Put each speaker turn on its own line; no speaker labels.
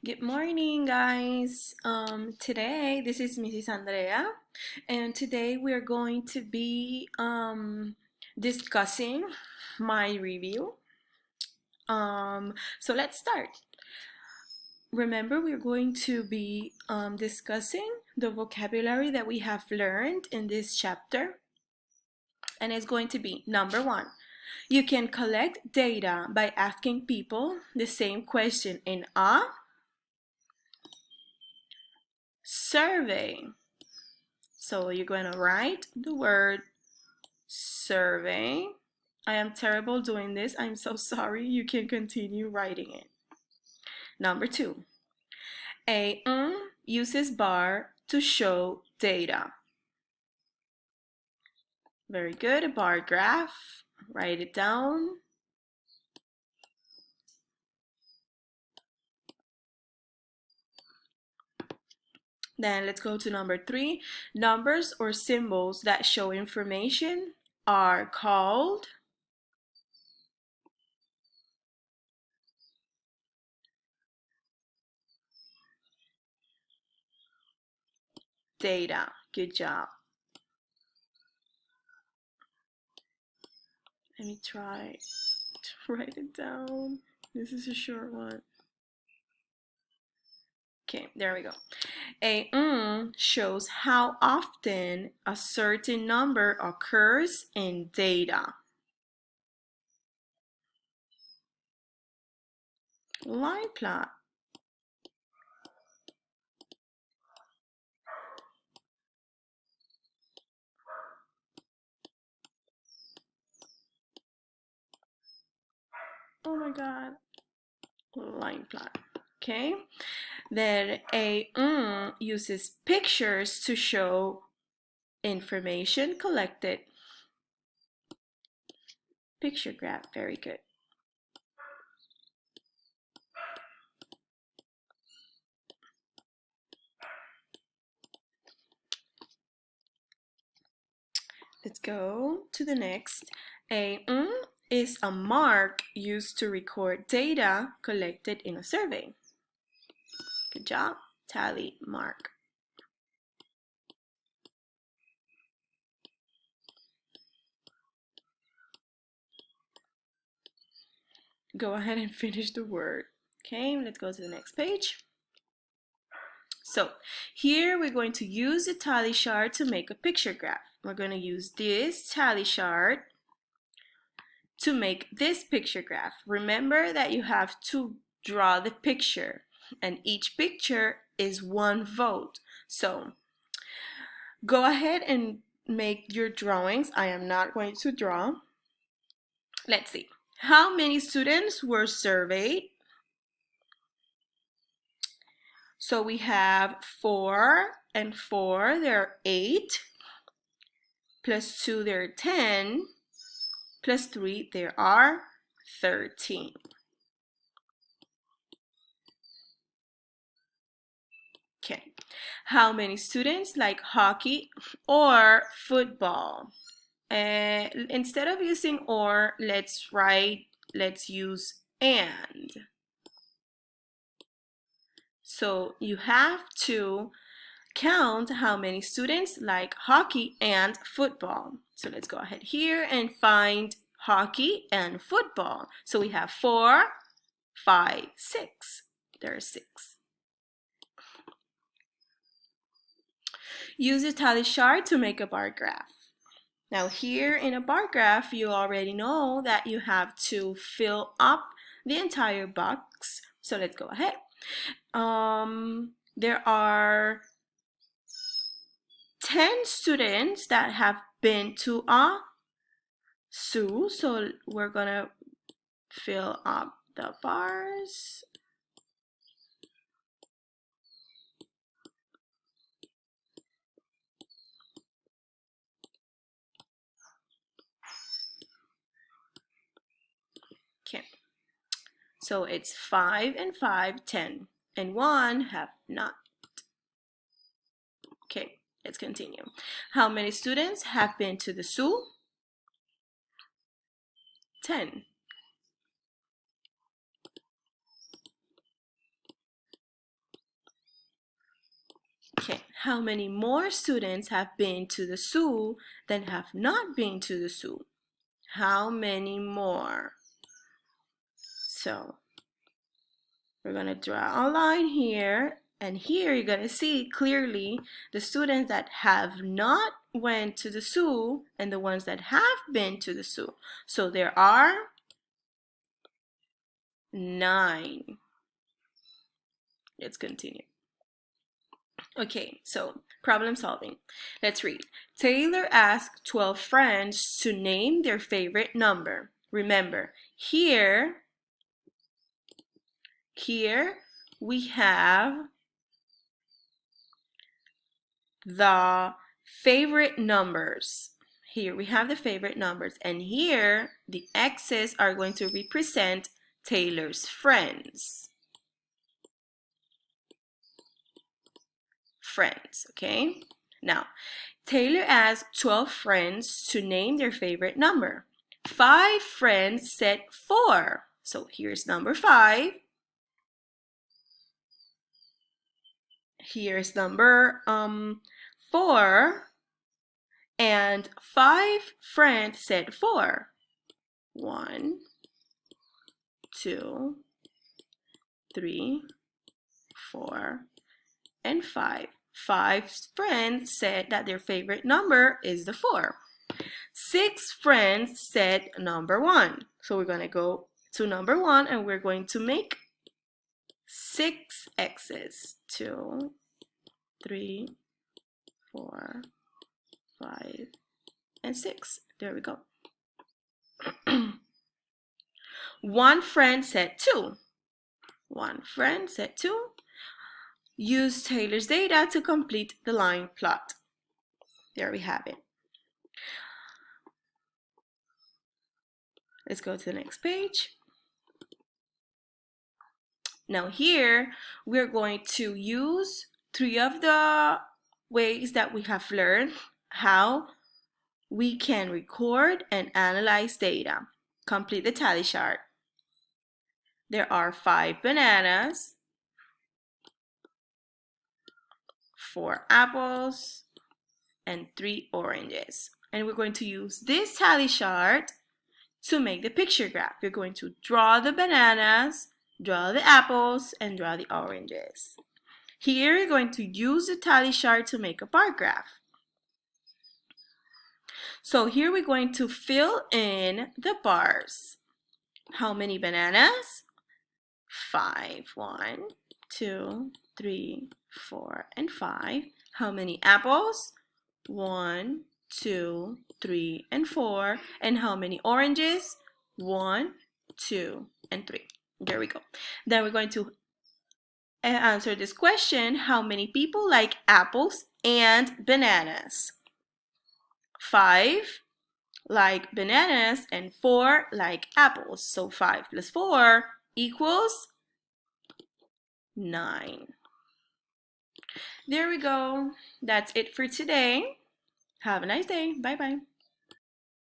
Good morning, guys. Today, this is Mrs. Andrea, and today we are going to be discussing my review. So let's start. Remember, we're going to be discussing the vocabulary that we have learned in this chapter, and it's going to be number one. You can collect data by asking people the same question in a survey. So you're going to write the word survey. I am terrible doing this. I'm so sorry. You can continue writing it. Number two, a uses bar to show data. Very good. A bar graph. Write it down. Then let's go to number three. Numbers or symbols that show information are called data. Good job. Let me try to write it down. This is a short one. Okay, there we go. A shows how often a certain number occurs in data. Line plot. Oh my god. Line plot. Okay. Then a uses pictures to show information collected. Picture graph. Very good. Let's go to the next. A is a mark used to record data collected in a survey. Good job. Tally mark. Go ahead and finish the word. Okay, let's go to the next page. So here we're going to use the tally chart to make a picture graph. We're going to use this tally chart to make this picture graph. Remember that you have to draw the picture, and each picture is one vote. So go ahead and make your drawings. I am not going to draw. Let's see. How many students were surveyed? So we have 4 and 4, there are 8. Plus 2, there are 10. Plus 3, there are 13. Okay. How many students like hockey or football? Instead of using or, let's use and. So you have to count how many students like hockey and football. So let's go ahead here and find hockey and football. So we have 4, 5, 6. There are 6. Use the tally chart to make a bar graph. Now here in a bar graph, you already know that you have to fill up the entire box. So let's go ahead. There are 10 students that have been to a zoo, so we're gonna fill up the bars. Okay, so it's 5 and 5, 10, and 1 have not. Okay, let's continue. How many students have been to the zoo? 10. Okay, how many more students have been to the zoo than have not been to the zoo? How many more? So we're going to draw a line here, and here you're going to see clearly the students that have not went to the zoo and the ones that have been to the zoo. So there are 9. Let's continue. Okay, so problem solving. Let's read. Taylor asked 12 friends to name their favorite number. Remember, here we have the favorite numbers. Here we have the favorite numbers, and here the X's are going to represent Taylor's friends. Okay? Now, Taylor asked 12 friends to name their favorite number. 5 friends said 4. So here's number 5. Here's number 4. And 5 friends said 4. 1, 2, 3, 4, and 5. 5 friends said that their favorite number is the 4. 6 friends said number 1. So we're going to go to number 1 and we're going to make 6 X's. 2, 3, 4, 5, and 6. There we go. 1 friend said 2. 1 friend said 2. Use Taylor's data to complete the line plot. There we have it. Let's go to the next page. Now here, we're going to use 3 of the ways that we have learned how we can record and analyze data. Complete the tally chart. There are 5 bananas, 4 apples, and 3 oranges. And we're going to use this tally chart to make the picture graph. You're going to draw the bananas, draw the apples, and draw the oranges. Here, you're going to use the tally chart to make a bar graph. So here we're going to fill in the bars. How many bananas? 5. 1, 2, 3, 4, and 5. How many apples? 1, 2, 3, and 4. And how many oranges? 1, 2, and 3. There we go. Then we're going to answer this question. How many people like apples and bananas? 5 like bananas and 4 like apples. So 5 plus 4 equals 9. There we go. That's it for today. Have a nice day. Bye-bye.